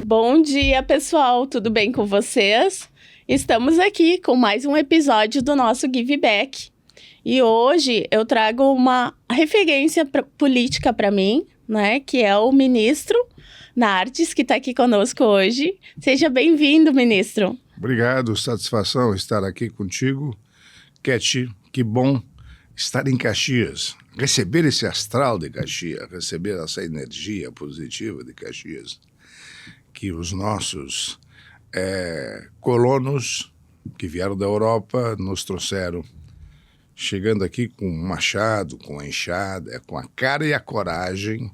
Bom dia, pessoal, tudo bem com vocês? Estamos aqui com mais um episódio do nosso Give Back. E hoje eu trago uma referência política para mim, né, que é o ministro Nardes, que está aqui conosco hoje. Seja bem-vindo, ministro. Obrigado, satisfação estar aqui contigo. Keti, que bom estar em Caxias, receber esse astral de Caxias, receber essa energia positiva de Caxias, que os nossos colonos que vieram da Europa nos trouxeram, chegando aqui com um machado, com a enxada, com a cara e a coragem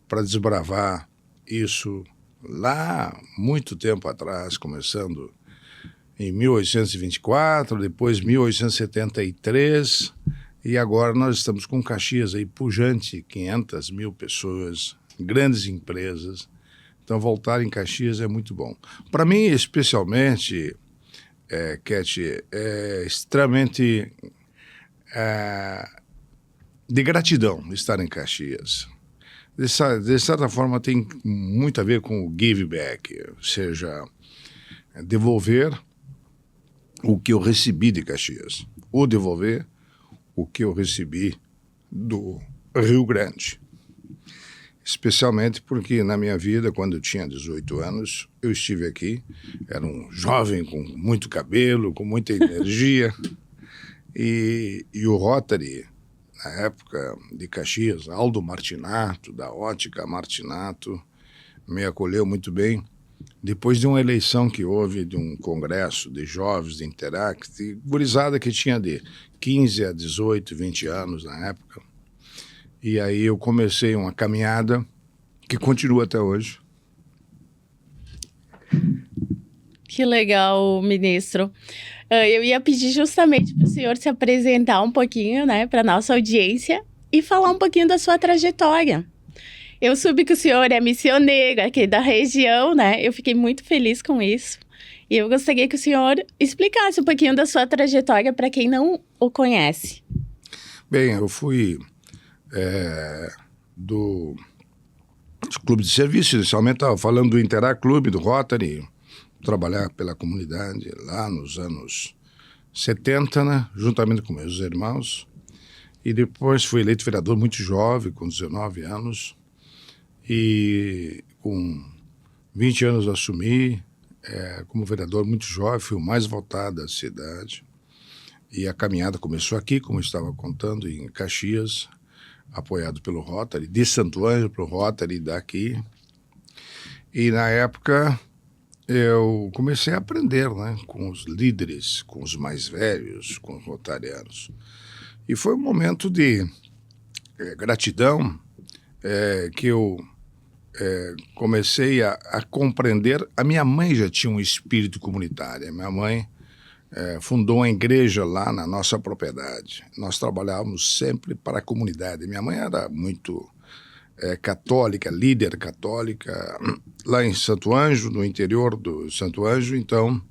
para desbravar isso lá muito tempo atrás, começando em 1824, depois 1873, e agora nós estamos com Caxias aí pujante, 500 mil pessoas, grandes empresas. Então voltar em Caxias é muito bom. Para mim, especialmente, Keti, é extremamente de gratidão estar em Caxias. De certa forma, tem muito a ver com o give back, ou seja, devolver o que eu recebi de Caxias, ou devolver o que eu recebi do Rio Grande. Especialmente porque na minha vida, quando eu tinha 18 anos, eu estive aqui, era um jovem com muito cabelo, com muita energia, e o Rotary, na época de Caxias, Aldo Martinato, da Ótica Martinato, me acolheu muito bem. Depois de uma eleição que houve, de um congresso de jovens de Interact, gurizada que tinha de 15 a 18, 20 anos na época. E aí eu comecei uma caminhada que continua até hoje. Que legal, ministro. Eu ia pedir justamente para o senhor se apresentar um pouquinho, né, para a nossa audiência e falar um pouquinho da sua trajetória. Eu soube que o senhor é missioneiro aqui da região, né? Eu fiquei muito feliz com isso. E eu gostaria que o senhor explicasse um pouquinho da sua trajetória para quem não o conhece. Bem, eu fui do clube de serviço, inicialmente estava falando do Interact Clube, do Rotary, trabalhar pela comunidade lá nos anos 70, né? Juntamente com meus irmãos. E depois fui eleito vereador muito jovem, com 19 anos. E com 20 anos assumi como vereador muito jovem, fui o mais votado da cidade. E a caminhada começou aqui, como eu estava contando, em Caxias, apoiado pelo Rotary, de Santo Ângelo para o Rotary daqui. E na época eu comecei a aprender, né, com os líderes, com os mais velhos, com os rotarianos. E foi um momento de gratidão que eu comecei a compreender. A minha mãe já tinha um espírito comunitário. Minha mãe fundou uma igreja lá na nossa propriedade. Nós trabalhávamos sempre para a comunidade. Minha mãe era muito católica, líder católica, lá em Santo Ângelo, no interior do Santo Ângelo. Então,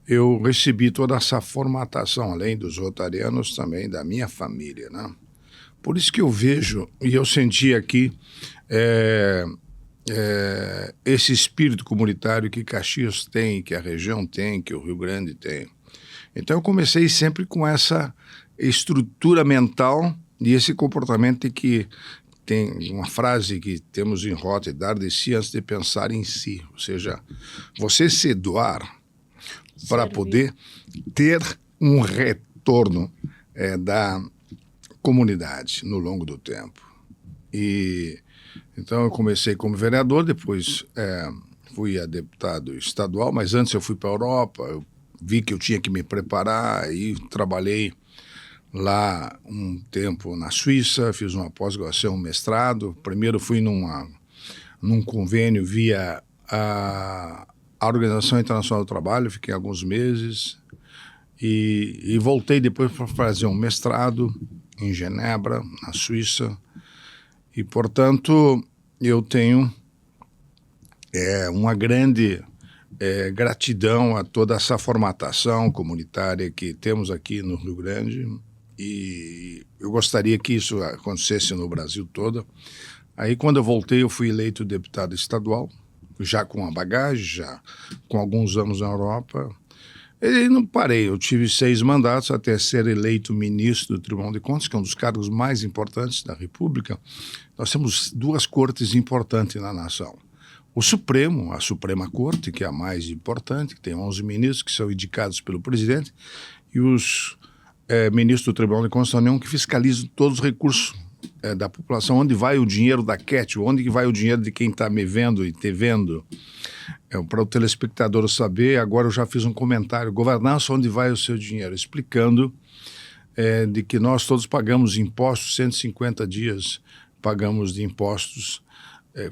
eu recebi toda essa formatação, além dos rotarianos, também da minha família, né? Por isso que eu vejo, e eu senti aqui, esse espírito comunitário que Caxias tem, que a região tem, que o Rio Grande tem. Então eu comecei sempre com essa estrutura mental e esse comportamento que tem uma frase que temos em Rota, dar de si antes de pensar em si. Ou seja, você se doar para poder ter um retorno da comunidade no longo do tempo. E então eu comecei como vereador, depois fui a deputado estadual, mas antes eu fui para a Europa, eu vi que eu tinha que me preparar e trabalhei lá um tempo na Suíça, fiz uma pós-graduação, um mestrado. Primeiro fui num convênio via a Organização Internacional do Trabalho, fiquei alguns meses e voltei depois para fazer um mestrado em Genebra, na Suíça. E, portanto, eu tenho uma grande gratidão a toda essa formatação comunitária que temos aqui no Rio Grande, e eu gostaria que isso acontecesse no Brasil todo. Aí, quando eu voltei, eu fui eleito deputado estadual já com a bagagem, já com alguns anos na Europa. E não parei, eu tive 6 mandatos até ser eleito ministro do Tribunal de Contas, que é um dos cargos mais importantes da República. Nós temos 2 cortes importantes na nação. O Supremo, a Suprema Corte, que é a mais importante, que tem 11 ministros que são indicados pelo presidente, e os ministros do Tribunal de Contas da União, que fiscalizam todos os recursos da população, onde vai o dinheiro da CAT, onde vai o dinheiro de quem está me vendo e te vendo. Para o telespectador saber, agora eu já fiz um comentário, governança, onde vai o seu dinheiro, explicando de que nós todos pagamos impostos, 150 dias pagamos de impostos,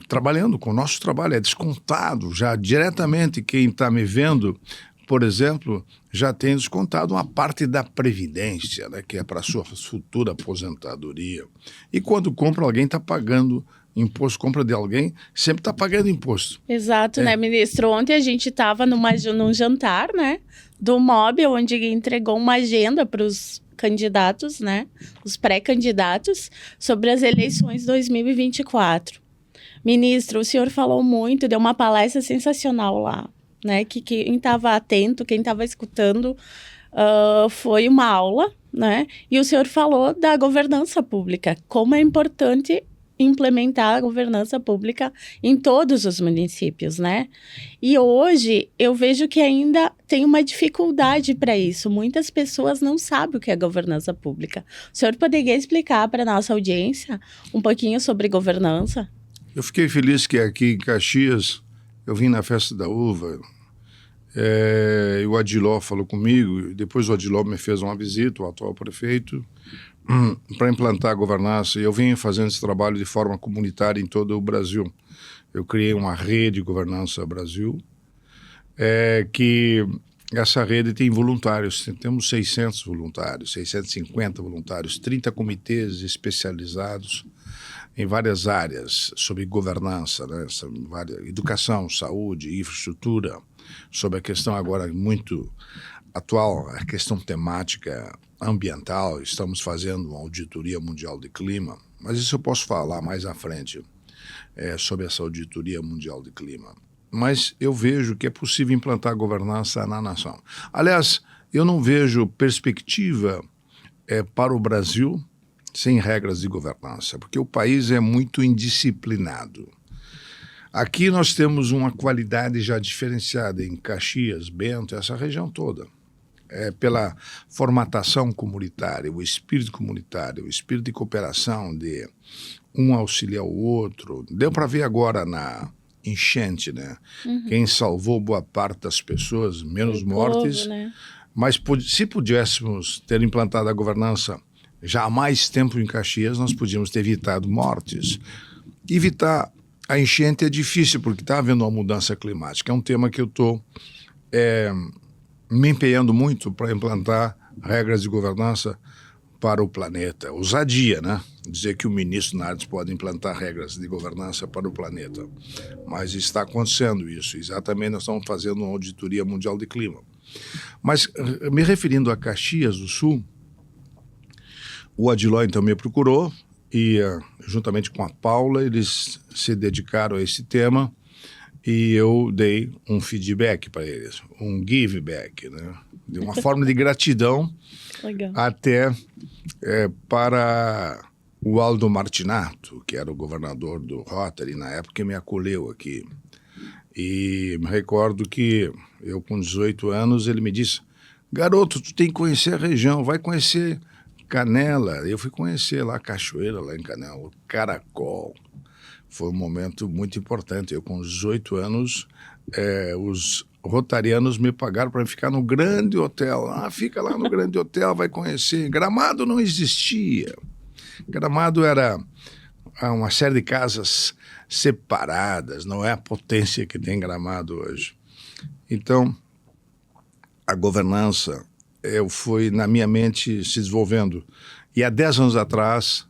trabalhando com o nosso trabalho, é descontado já diretamente. Quem está me vendo, por exemplo, já tem descontado uma parte da Previdência, né, que é para a sua futura aposentadoria. E quando compra, alguém está pagando imposto, compra de alguém, sempre está pagando imposto. Exato, né, ministro? Ontem a gente estava num jantar, né, do MOB, onde entregou uma agenda para os candidatos, né, os pré-candidatos, sobre as eleições 2024. Ministro, o senhor falou muito, deu uma palestra sensacional lá, né, que quem estava atento, quem estava escutando, foi uma aula, né, e o senhor falou da governança pública, como é importante implementar a governança pública em todos os municípios, né? E hoje eu vejo que ainda tem uma dificuldade para isso. Muitas pessoas não sabem o que é governança pública. O senhor poderia explicar para a nossa audiência um pouquinho sobre governança? Eu fiquei feliz que aqui em Caxias, eu vim na Festa da Uva, e o Adiló falou comigo, depois o Adiló me fez uma visita, o atual prefeito, para implantar a governança, e eu venho fazendo esse trabalho de forma comunitária em todo o Brasil. Eu criei uma rede de governança Brasil, que essa rede tem voluntários, temos 600 voluntários, 650 voluntários, 30 comitês especializados em várias áreas sobre governança, né? Educação, saúde, infraestrutura, sobre a questão agora muito atual, a questão temática ambiental. Estamos fazendo uma auditoria mundial de clima, mas isso eu posso falar mais à frente, sobre essa auditoria mundial de clima. Mas eu vejo que é possível implantar governança na nação. Aliás, eu não vejo perspectiva para o Brasil sem regras de governança, porque o país é muito indisciplinado. Aqui nós temos uma qualidade já diferenciada em Caxias, Bento, essa região toda. Pela formatação comunitária, o espírito comunitário, o espírito de cooperação, de um auxiliar o outro. Deu para ver agora na enchente, né? Uhum. Quem salvou boa parte das pessoas, menos mortes. Povo, né? Mas se pudéssemos ter implantado a governança já há mais tempo em Caxias, nós podíamos ter evitado mortes. Evitar a enchente é difícil, porque está havendo uma mudança climática. É um tema que eu estou me empenhando muito para implantar regras de governança para o planeta. Ousadia, né? Dizer que o ministro Nardes pode implantar regras de governança para o planeta. Mas está acontecendo isso. Exatamente, nós estamos fazendo uma auditoria mundial de clima. Mas, me referindo a Caxias do Sul, o Adiló, então, me procurou e, juntamente com a Paula, eles se dedicaram a esse tema e eu dei um feedback para eles, um give back, né? De uma forma de gratidão. Legal. Até para o Aldo Martinato, que era o governador do Rotary na época, que me acolheu aqui. E me recordo que eu, com 18 anos, ele me disse: garoto, tu tem que conhecer a região, vai conhecer Canela. Eu fui conhecer lá a cachoeira, lá em Canela, o Caracol. Foi um momento muito importante. Eu, com 18 anos, os rotarianos me pagaram para ficar no Grande Hotel. Fica lá no Grande Hotel, vai conhecer. Gramado não existia. Gramado era uma série de casas separadas, não é a potência que tem Gramado hoje. Então, a governança foi, na minha mente, se desenvolvendo. E há 10 anos atrás,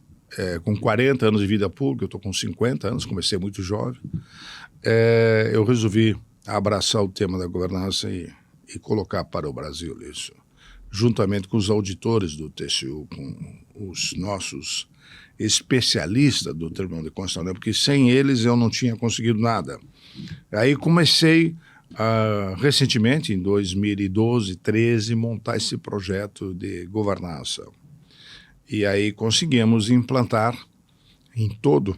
com 40 anos de vida pública, eu estou com 50 anos, comecei muito jovem, eu resolvi abraçar o tema da governança e colocar para o Brasil isso, juntamente com os auditores do TCU, com os nossos especialista do Tribunal de Contas, porque sem eles eu não tinha conseguido nada. Aí comecei, recentemente, em 2012, 2013, montar esse projeto de governança. E aí conseguimos implantar em todo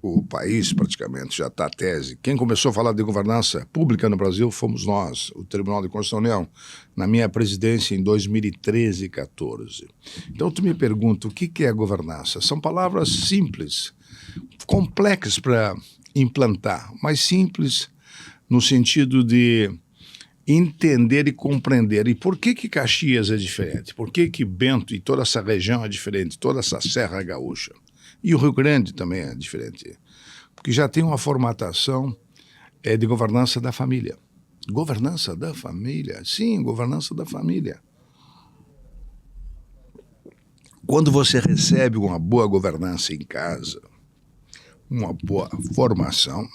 o país, praticamente, já está a tese. Quem começou a falar de governança pública no Brasil fomos nós, o Tribunal de Contas da União, na minha presidência em 2013 e 2014. Então, tu me pergunta, o que é governança? São palavras simples, complexas para implantar, mas simples no sentido de entender e compreender. E por que Caxias é diferente? Por que Bento e toda essa região é diferente? Toda essa Serra Gaúcha? E o Rio Grande também é diferente. Porque já tem uma formatação de governança da família. Governança da família? Sim, governança da família. Quando você recebe uma boa governança em casa, uma boa formação,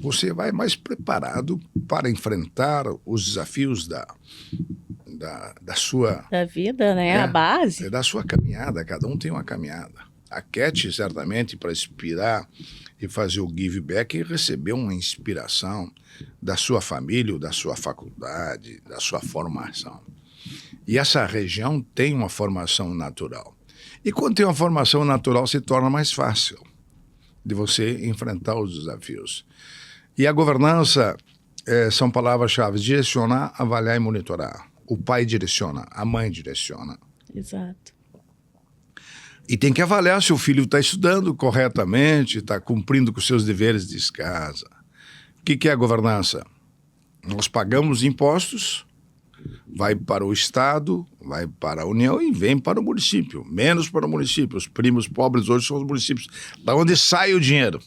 você vai mais preparado para enfrentar os desafios da sua... Da vida, né? A base. Da sua caminhada, cada um tem uma caminhada. A Cat, certamente, para inspirar e fazer o give back, recebeu uma inspiração da sua família, da sua faculdade, da sua formação. E essa região tem uma formação natural. E quando tem uma formação natural, se torna mais fácil de você enfrentar os desafios. E a governança são palavras-chave: direcionar, avaliar e monitorar. O pai direciona, a mãe direciona. Exato. E tem que avaliar se o filho está estudando corretamente, está cumprindo com seus deveres de casa. O que é a governança? Nós pagamos impostos, vai para o Estado, vai para a União e vem para o município. Menos para o município. Os primos pobres hoje são os municípios. Da onde sai o dinheiro?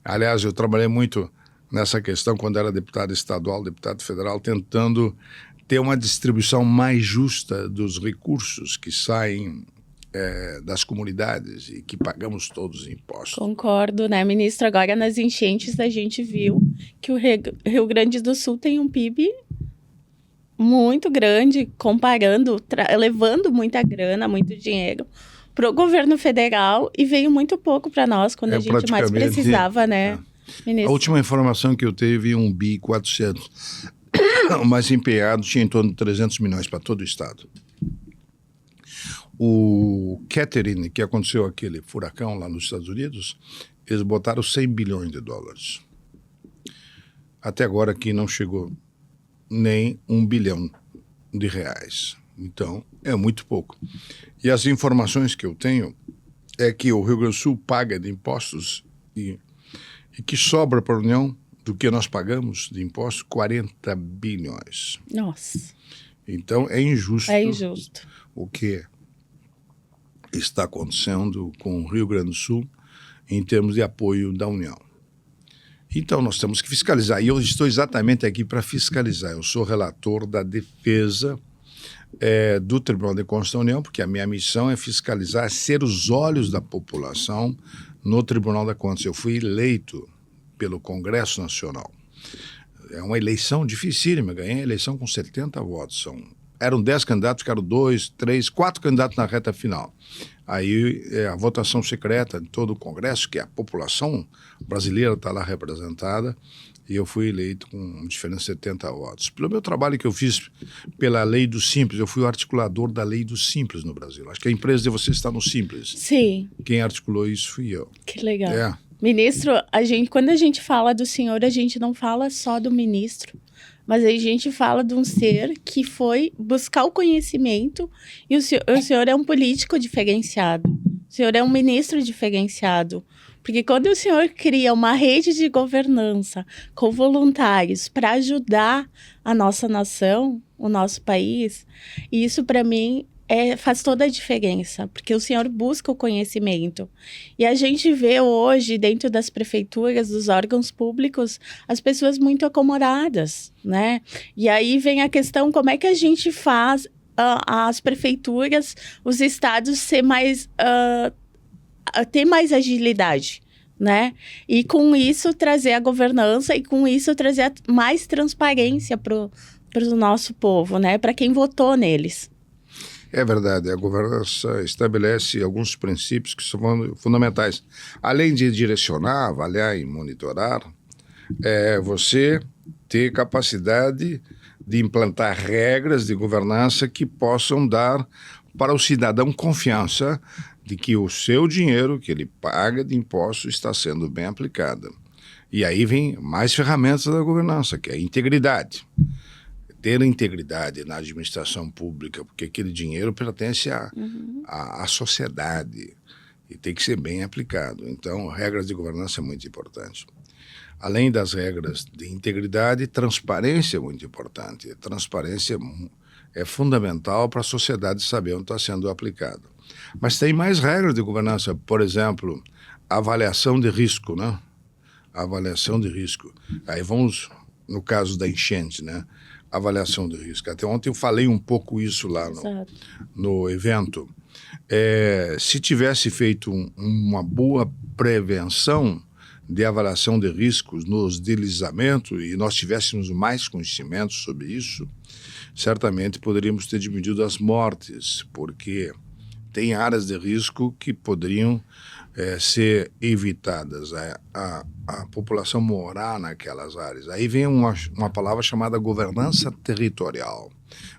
Aliás, eu trabalhei muito nessa questão quando era deputado estadual, deputado federal, tentando ter uma distribuição mais justa dos recursos que saem das comunidades e que pagamos todos os impostos. Concordo, né, ministro? Agora, nas enchentes, a gente viu que o Rio Grande do Sul tem um PIB muito grande, comparando, levando muita grana, muito dinheiro para o governo federal, e veio muito pouco para nós quando a gente mais precisava, né, ministro? A última informação que eu teve, 1,4 bi, mas empenhado tinha em torno de 300 milhões para todo o estado. O Catherine, que aconteceu aquele furacão lá nos Estados Unidos, eles botaram 100 bilhões de dólares. Até agora aqui não chegou nem 1 bilhão de reais. Então, é muito pouco. E as informações que eu tenho é que o Rio Grande do Sul paga de impostos e que sobra para a União do que nós pagamos de impostos, 40 bilhões. Nossa. Então, é injusto. É injusto. O que está acontecendo com o Rio Grande do Sul em termos de apoio da União. Então, nós temos que fiscalizar. E eu estou exatamente aqui para fiscalizar. Eu sou relator da defesa do Tribunal de Contas da União, porque a minha missão é fiscalizar, ser os olhos da população no Tribunal de Contas. Eu fui eleito pelo Congresso Nacional. É uma eleição dificílima. Ganhei a eleição com 70 votos. Eram 10 candidatos, ficaram 2, 3, 4 candidatos na reta final. Aí a votação secreta de todo o Congresso, que a população brasileira está lá representada, e eu fui eleito com diferença de 70 votos. Pelo meu trabalho que eu fiz pela Lei do Simples, eu fui o articulador da Lei do Simples no Brasil. Acho que a empresa de vocês está no Simples. Sim. Quem articulou isso fui eu. Que legal. Ministro, quando a gente fala do senhor, a gente não fala só do ministro, mas a gente fala de um ser que foi buscar o conhecimento, e o senhor é um político diferenciado, o senhor é um ministro diferenciado, porque quando o senhor cria uma rede de governança com voluntários para ajudar a nossa nação, o nosso país, isso para mim faz toda a diferença, porque o senhor busca o conhecimento. E a gente vê hoje, dentro das prefeituras, dos órgãos públicos, as pessoas muito acomodadas, né? E aí vem a questão, como é que a gente faz as prefeituras, os estados ter mais agilidade, né? E com isso trazer a governança, e com isso trazer mais transparência para o nosso povo, né? Para quem votou neles. É verdade, a governança estabelece alguns princípios que são fundamentais. Além de direcionar, avaliar e monitorar, é você ter capacidade de implantar regras de governança que possam dar para o cidadão confiança de que o seu dinheiro que ele paga de imposto está sendo bem aplicado. E aí vem mais ferramentas da governança, que é a integridade. Ter integridade na administração pública, porque aquele dinheiro pertence à sociedade e tem que ser bem aplicado. Então, regras de governança é muito importante. Além das regras de integridade, transparência é muito importante. Transparência é fundamental para a sociedade saber onde está sendo aplicado. Mas tem mais regras de governança, por exemplo, avaliação de risco, né? Avaliação de risco. Aí vamos, no caso da enchente, né? Avaliação de risco. Até ontem eu falei um pouco isso lá no evento. Se tivesse feito uma boa prevenção de avaliação de riscos nos deslizamentos e nós tivéssemos mais conhecimento sobre isso, certamente poderíamos ter diminuído as mortes, porque tem áreas de risco que poderiam ser evitadas, a população morar naquelas áreas. Aí vem uma palavra chamada governança territorial.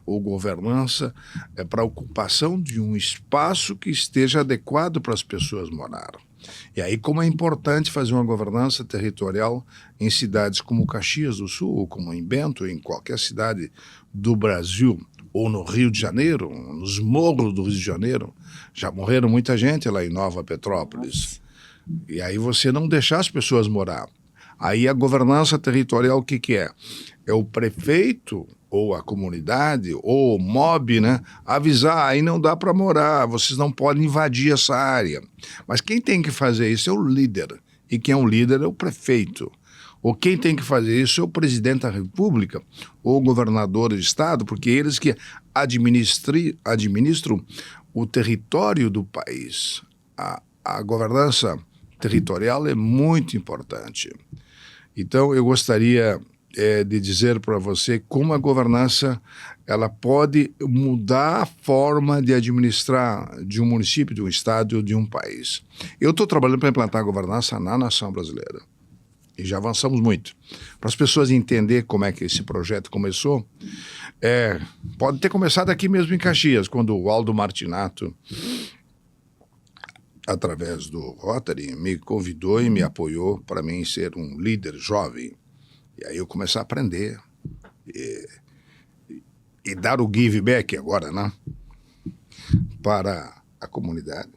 Ou governança é para a ocupação de um espaço que esteja adequado para as pessoas morar. E aí como é importante fazer uma governança territorial em cidades como Caxias do Sul, ou como em Bento, em qualquer cidade do Brasil, ou no Rio de Janeiro, nos morros do Rio de Janeiro, já morreram muita gente lá em Nova Petrópolis. E aí você não deixar as pessoas morar. Aí a governança territorial o que é? É o prefeito ou a comunidade ou o MOB, né, avisar, aí não dá para morar, vocês não podem invadir essa área. Mas quem tem que fazer isso é o líder. E quem é o líder é o prefeito. Ou quem tem que fazer isso é o presidente da República ou o governador do estado, porque eles que administram o território do país. A governança territorial é muito importante. Então, eu gostaria de dizer para você como a governança ela pode mudar a forma de administrar de um município, de um estado ou de um país. Eu estou trabalhando para implantar a governança na nação brasileira. E já avançamos muito. Para as pessoas entenderem como é que esse projeto começou, pode ter começado aqui mesmo em Caxias, quando o Aldo Martinato, através do Rotary, me convidou e me apoiou para mim ser um líder jovem. E aí eu comecei a aprender e dar o give back agora, né, para a comunidade.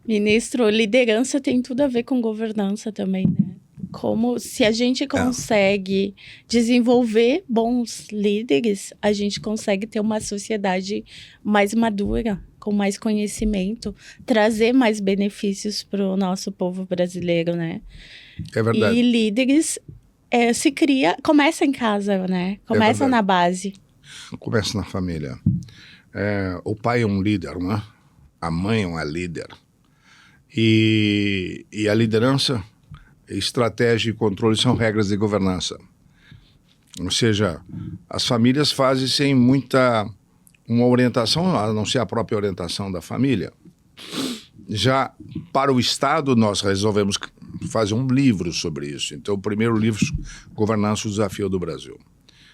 Ministro, liderança tem tudo a ver com governança também, né? Como se a gente consegue desenvolver bons líderes, a gente consegue ter uma sociedade mais madura, com mais conhecimento, trazer mais benefícios para o nosso povo brasileiro, né? É verdade. E líderes começa em casa, né? Começa na base. Começa na família. O pai é um líder, né? A mãe é uma líder. E a liderança, estratégia e controle são regras de governança. Ou seja, as famílias fazem sem uma orientação, a não ser a própria orientação da família. Já para o Estado, nós resolvemos fazer um livro sobre isso. Então, o primeiro livro, Governança, o Desafio do Brasil.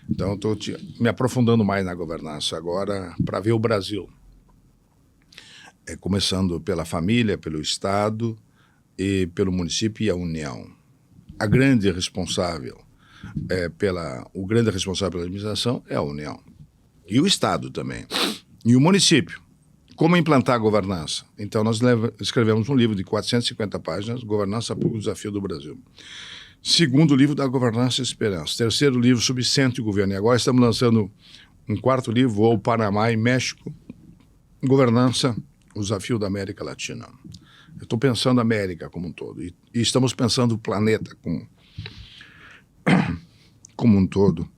Então, estou me aprofundando mais na governança agora para ver o Brasil. Começando pela família, pelo Estado e pelo município e a União. O grande responsável pela administração é a União. E o Estado também. E o município. Como implantar a governança? Então, nós escrevemos um livro de 450 páginas, Governança Pública, o Desafio do Brasil. Segundo livro da Governança e Esperança. Terceiro livro sobre Centro e Governo. E agora estamos lançando um quarto livro, o Panamá e México, Governança, o Desafio da América Latina. Eu estou pensando a América como um todo. E estamos pensando o planeta como um todo.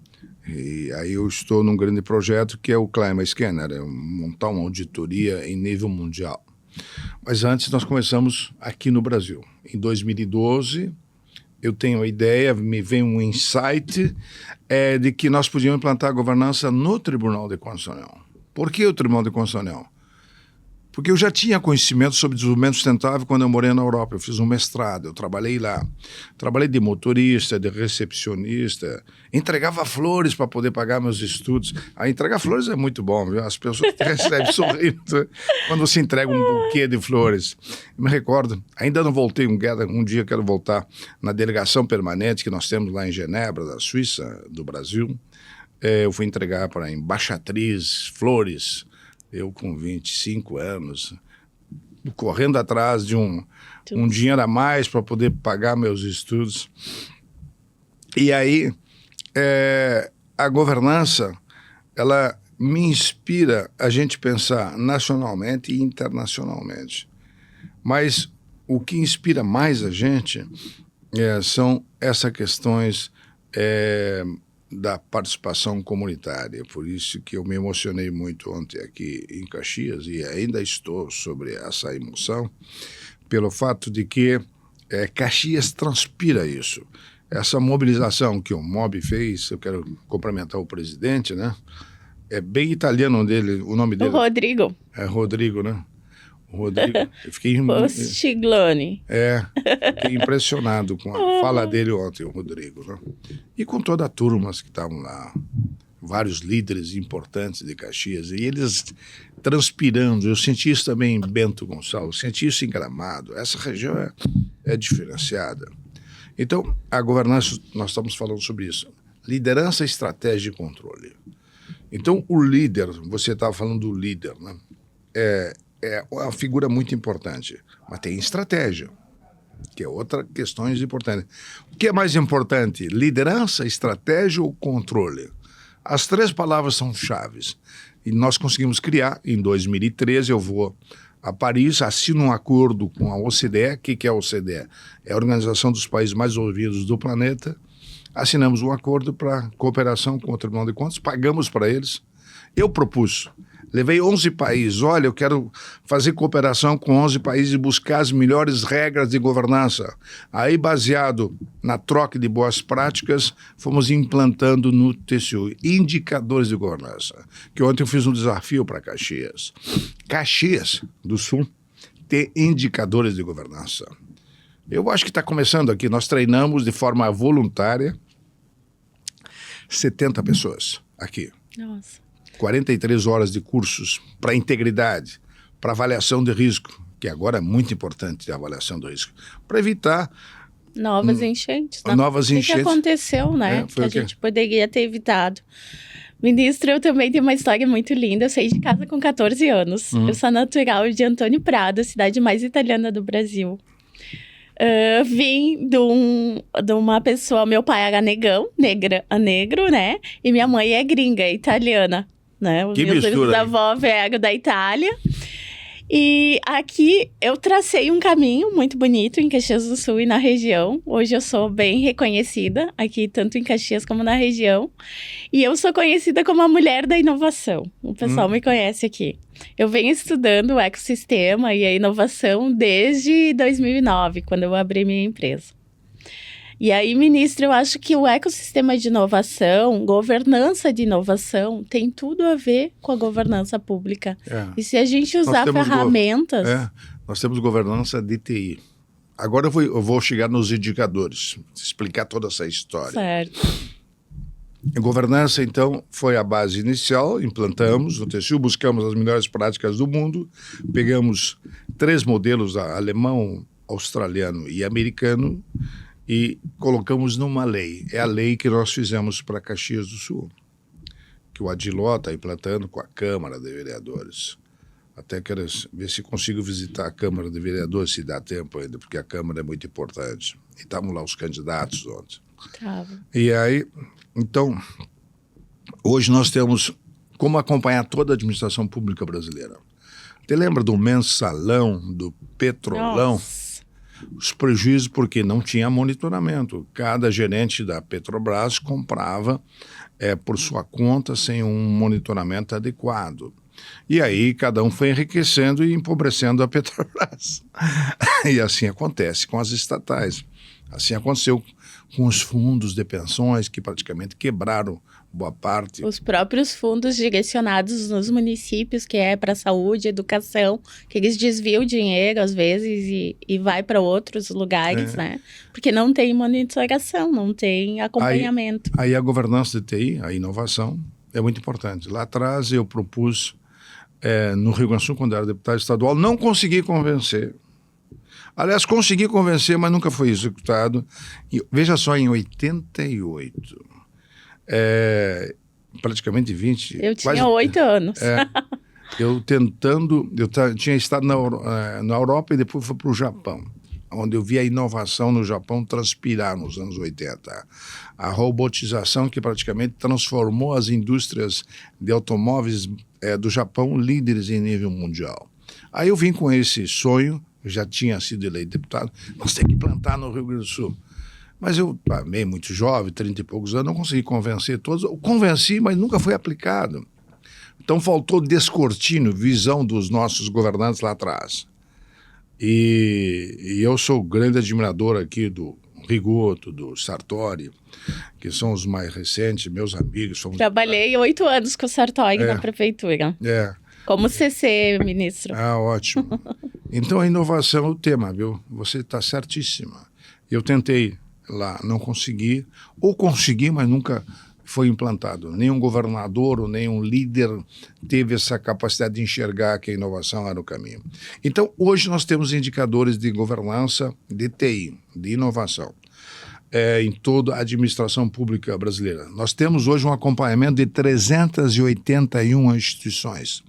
E aí eu estou num grande projeto que é o Climate Scanner, montar uma auditoria em nível mundial. Mas antes nós começamos aqui no Brasil. Em 2012, eu tenho a ideia, me vem um insight de que nós podíamos implantar a governança no Tribunal de Contas da União. Por que o Tribunal de Contas da União? Porque eu já tinha conhecimento sobre desenvolvimento sustentável quando eu morei na Europa. Eu fiz um mestrado, eu trabalhei lá. Trabalhei de motorista, de recepcionista, entregava flores para poder pagar meus estudos. Entregar flores é muito bom, viu? As pessoas te recebem sorrindo quando você entrega um buquê de flores. Eu me recordo, ainda não voltei, um dia quero voltar na delegação permanente que nós temos lá em Genebra, da Suíça, do Brasil. Eu fui entregar para a embaixatriz flores. Eu com 25 anos, correndo atrás de um dinheiro a mais para poder pagar meus estudos. E aí, a governança, ela me inspira a gente pensar nacionalmente e internacionalmente. Mas o que inspira mais a gente são essas questões da participação comunitária. Por isso que eu me emocionei muito ontem aqui em Caxias e ainda estou sobre essa emoção, pelo fato de que Caxias transpira isso. Essa mobilização que o MOB fez, eu quero cumprimentar o presidente, né? É bem italiano dele, o nome dele. O Rodrigo. É Rodrigo, né? Rodrigo, eu fiquei Postiglione. Fiquei impressionado com a fala dele ontem, o Rodrigo, né? E com toda a turma que estavam lá, vários líderes importantes de Caxias, e eles transpirando. Eu senti isso também em Bento Gonçalves, senti isso em Gramado. Essa região é diferenciada. Então, a governança, nós estamos falando sobre isso. Liderança, estratégia e controle. Então, o líder, você estava falando do líder, né? É uma figura muito importante, mas tem estratégia, que é outra questão importante. O que é mais importante, liderança, estratégia ou controle? As três palavras são chaves. E nós conseguimos criar, em 2013, eu vou a Paris, assino um acordo com a OCDE. O que é a OCDE? É a Organização dos Países Mais Desenvolvidos do Planeta. Assinamos um acordo para cooperação com o Tribunal de Contas, pagamos para eles. Eu propus. Levei 11 países. Olha, eu quero fazer cooperação com 11 países e buscar as melhores regras de governança. Aí, baseado na troca de boas práticas, fomos implantando no TCU indicadores de governança. Que ontem eu fiz um desafio para Caxias. Caxias do Sul tem indicadores de governança. Eu acho que está começando aqui. Nós treinamos de forma voluntária 70 pessoas aqui. Nossa. 43 horas de cursos para integridade, para avaliação de risco, que agora é muito importante a avaliação do risco, para evitar novas enchentes. Novas enchentes. O que aconteceu, né? Que a gente poderia ter evitado. Ministro, eu também tenho uma história muito linda. Eu saí de casa com 14 anos. Eu sou natural de Antônio Prado, a cidade mais italiana do Brasil. Vim de uma pessoa, meu pai era negro, né? E minha mãe é gringa, é italiana. Né? Os meus avós vieram da Itália. E aqui eu tracei um caminho muito bonito em Caxias do Sul e na região. Hoje eu sou bem reconhecida aqui, tanto em Caxias como na região. E eu sou conhecida como a mulher da inovação. O pessoal me conhece aqui. Eu venho estudando o ecossistema e a inovação desde 2009, quando eu abri minha empresa. E aí, ministro, eu acho que o ecossistema de inovação, governança de inovação, tem tudo a ver com a governança pública. E se a gente usar ferramentas... Nós temos governança de TI. Agora eu vou chegar nos indicadores, explicar toda essa história. Certo. A governança, então, foi a base inicial, implantamos no TCU, buscamos as melhores práticas do mundo, pegamos 3 modelos, alemão, australiano e americano, e colocamos numa lei. É a lei que nós fizemos para Caxias do Sul, que o Adiló está implantando com a Câmara de Vereadores. Até quero ver se consigo visitar a Câmara de Vereadores, se dá tempo ainda, porque a Câmara é muito importante. E estavam lá os candidatos ontem. E aí, então, hoje nós temos como acompanhar toda a administração pública brasileira. Você lembra do mensalão, do petrolão? Nossa. Os prejuízos porque não tinha monitoramento. Cada gerente da Petrobras comprava por sua conta sem um monitoramento adequado. E aí cada um foi enriquecendo e empobrecendo a Petrobras. E assim acontece com as estatais. Assim aconteceu com os fundos de pensões que praticamente quebraram boa parte. Os próprios fundos direcionados nos municípios, que é para saúde, educação, que eles desviam o dinheiro às vezes e vai para outros lugares, né? Porque não tem monitoração, não tem acompanhamento. Aí a governança de TI, a inovação, é muito importante. Lá atrás eu propus, no Rio Grande do Sul, quando era deputado estadual, não consegui convencer. Aliás, consegui convencer, mas nunca foi executado. E, veja só, em 88, praticamente 20... Eu tinha 8 anos. Eu tinha estado na Europa e depois fui para o Japão, onde eu vi a inovação no Japão transpirar nos anos 80. A robotização que praticamente transformou as indústrias de automóveis do Japão líderes em nível mundial. Aí eu vim com esse sonho, eu já tinha sido eleito deputado, nós temos que implantar no Rio Grande do Sul. Mas eu, meio muito jovem, 30 e poucos anos, não consegui convencer todos. Eu convenci, mas nunca foi aplicado. Então faltou descortino, visão dos nossos governantes lá atrás. E eu sou grande admirador aqui do Rigoto, do Sartori, que são os mais recentes, meus amigos. Trabalhei 8 anos com o Sartori na prefeitura. Como CC, ministro. Ótimo. Então a inovação é o tema, viu? Você está certíssima. Eu tentei lá, não consegui, ou consegui, mas nunca foi implantado. Nenhum governador ou nenhum líder teve essa capacidade de enxergar que a inovação era o caminho. Então, hoje nós temos indicadores de governança, de TI, de inovação, em toda a administração pública brasileira. Nós temos hoje um acompanhamento de 381 instituições.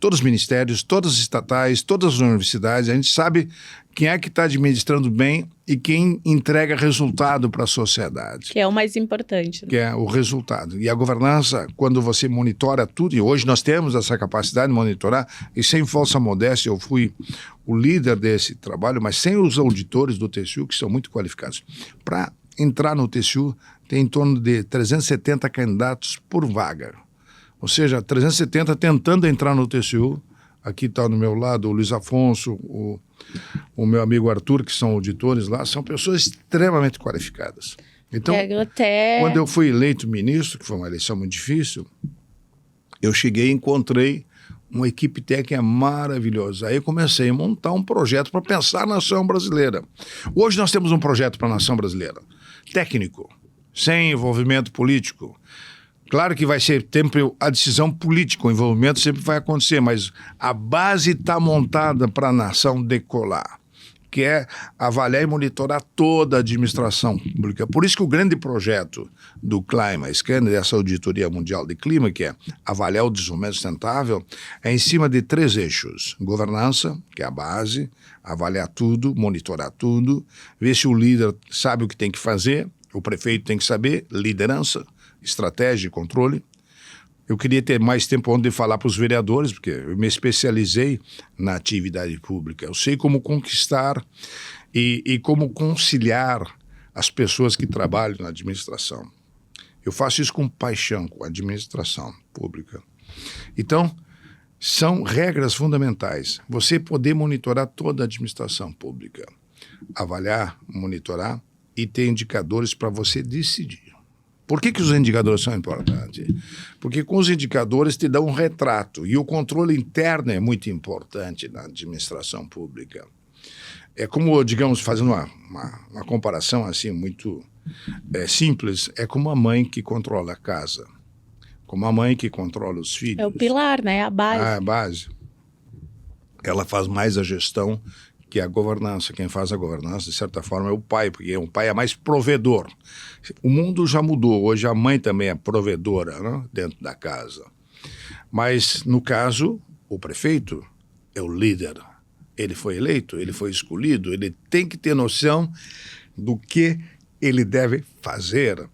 Todos os ministérios, todas as estatais, todas as universidades, a gente sabe quem é que está administrando bem e quem entrega resultado para a sociedade. Que é o mais importante. Né? Que é o resultado. E a governança, quando você monitora tudo, e hoje nós temos essa capacidade de monitorar, e sem falsa modéstia, eu fui o líder desse trabalho, mas sem os auditores do TCU, que são muito qualificados. Para entrar no TCU, tem em torno de 370 candidatos por vaga. Ou seja, 370 tentando entrar no TCU. Aqui está do meu lado o Luiz Afonso, o meu amigo Arthur, que são auditores lá, são pessoas extremamente qualificadas. Então, quando eu fui eleito ministro, que foi uma eleição muito difícil, eu cheguei e encontrei uma equipe técnica maravilhosa. Aí eu comecei a montar um projeto para pensar a nação brasileira. Hoje nós temos um projeto para a nação brasileira, técnico, sem envolvimento político. Claro que vai ser sempre a decisão política, o envolvimento sempre vai acontecer, mas a base está montada para a nação decolar, que é avaliar e monitorar toda a administração pública. Por isso que o grande projeto do Climate Scan, dessa auditoria mundial de clima, que é avaliar o desenvolvimento sustentável, é em cima de 3 eixos. Governança, que é a base, avaliar tudo, monitorar tudo, ver se o líder sabe o que tem que fazer, o prefeito tem que saber, liderança, estratégia e controle. Eu queria ter mais tempo onde falar para os vereadores, porque eu me especializei na atividade pública. Eu sei como conquistar e como conciliar as pessoas que trabalham na administração. Eu faço isso com paixão, com a administração pública. Então, são regras fundamentais. Você poder monitorar toda a administração pública, avaliar, monitorar e ter indicadores para você decidir. Por que os indicadores são importantes? Porque com os indicadores te dão um retrato e o controle interno é muito importante na administração pública. É como, digamos, fazendo uma comparação assim muito simples, é como a mãe que controla a casa, como a mãe que controla os filhos. É o pilar, né? A base. A base. Ela faz mais a gestão que a governança. Quem faz a governança, de certa forma, é o pai, porque o pai é mais provedor. O mundo já mudou, hoje a mãe também é provedora, né, dentro da casa. Mas, no caso, o prefeito é o líder. Ele foi eleito, ele foi escolhido, ele tem que ter noção do que ele deve fazer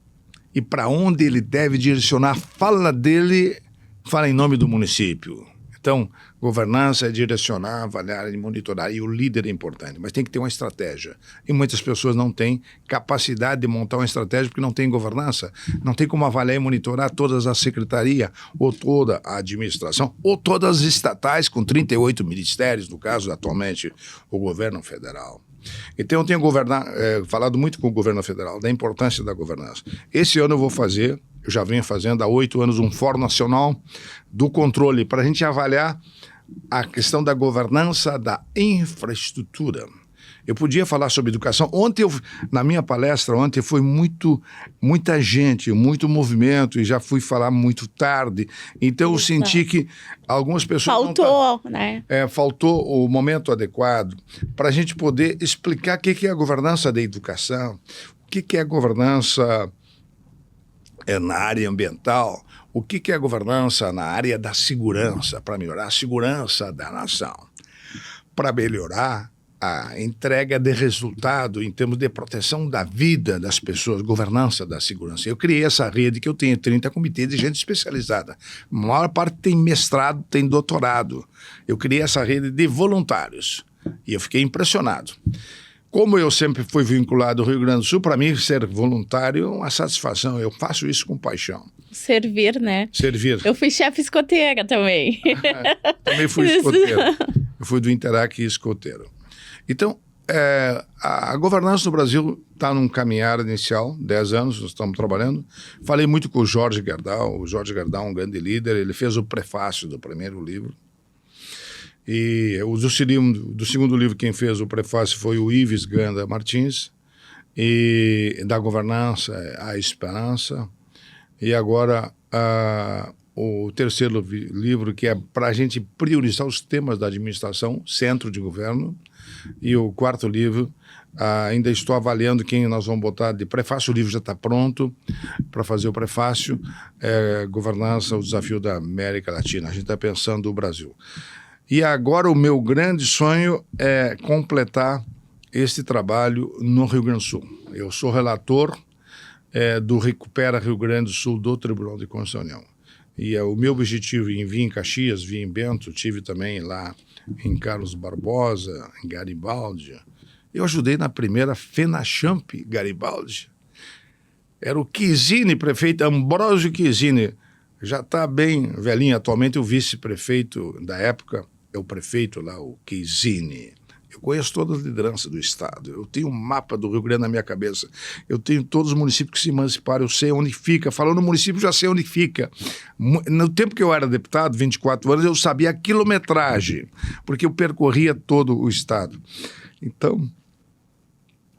e para onde ele deve direcionar a fala dele, fala em nome do município. Então, governança é direcionar, avaliar e monitorar, e o líder é importante, mas tem que ter uma estratégia. E muitas pessoas não têm capacidade de montar uma estratégia porque não tem governança, não tem como avaliar e monitorar todas as secretarias, ou toda a administração, ou todas as estatais, com 38 ministérios, no caso, atualmente, o governo federal. Então eu tenho falado muito com o governo federal da importância da governança. Esse ano eu já venho fazendo há 8 anos um Fórum Nacional do Controle para a gente avaliar a questão da governança da infraestrutura. Eu podia falar sobre educação. Na minha palestra ontem foi muita gente, muito movimento, e já fui falar muito tarde. Então eu senti que algumas pessoas... Faltou o momento adequado para a gente poder explicar o que é a governança da educação, o que é a governança na área ambiental, o que é a governança na área da segurança, para melhorar a segurança da nação, para melhorar a entrega de resultado em termos de proteção da vida das pessoas, governança da segurança. Eu criei essa rede que eu tenho 30 comitês de gente especializada. A maior parte tem mestrado, tem doutorado. Eu criei essa rede de voluntários e eu fiquei impressionado. Como eu sempre fui vinculado ao Rio Grande do Sul, para mim ser voluntário é uma satisfação. Eu faço isso com paixão. Servir, né? Servir. Eu fui chefe escoteira também. Também fui escoteiro. Eu fui do Interac escoteiro. Então, a governança no Brasil está num caminhar inicial, 10 anos, nós estamos trabalhando. Falei muito com o Jorge Gerdau. O Jorge Gerdau é um grande líder, ele fez o prefácio do primeiro livro. E do segundo livro, quem fez o prefácio foi o Ives Ganda Martins, e da governança, a esperança. E agora, o terceiro livro, que é para a gente priorizar os temas da administração, centro de governo. E o quarto livro, ainda estou avaliando quem nós vamos botar de prefácio. O livro já está pronto para fazer o prefácio. Governança, o desafio da América Latina. A gente está pensando no Brasil. E agora o meu grande sonho é completar esse trabalho no Rio Grande do Sul. Eu sou relator do Recupera Rio Grande do Sul do Tribunal de Contas da União. E o meu objetivo em vir em Caxias, vir em Bento, tive também lá em Carlos Barbosa, em Garibaldi. Eu ajudei na primeira FENACHAMP Garibaldi. Era o Chiesini, prefeito Ambrósio Chiesini. Já está bem velhinho atualmente, o vice-prefeito da época é o prefeito lá, o Chiesini. Eu conheço todas as lideranças do Estado. Eu tenho um mapa do Rio Grande na minha cabeça. Eu tenho todos os municípios que se emanciparam, eu sei onde fica. Falando no município, já sei onde fica. No tempo que eu era deputado, 24 anos, eu sabia a quilometragem, porque eu percorria todo o Estado. Então,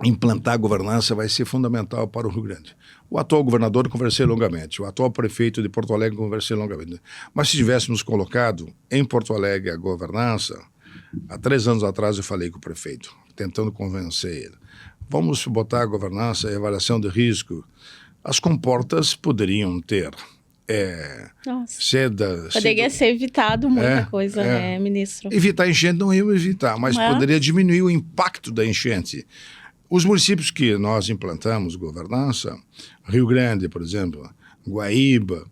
implantar a governança vai ser fundamental para o Rio Grande. O atual governador, conversei longamente. O atual prefeito de Porto Alegre, conversei longamente. Mas se tivéssemos colocado em Porto Alegre a governança, há 3 anos atrás eu falei com o prefeito, tentando convencer ele. Vamos botar a governança e avaliação de risco. As comportas poderiam ter. Poderia ser evitado muita coisa, né, ministro? Evitar enchente não ia evitar, mas poderia diminuir o impacto da enchente. Os municípios que nós implantamos governança, Rio Grande, por exemplo, Guaíba,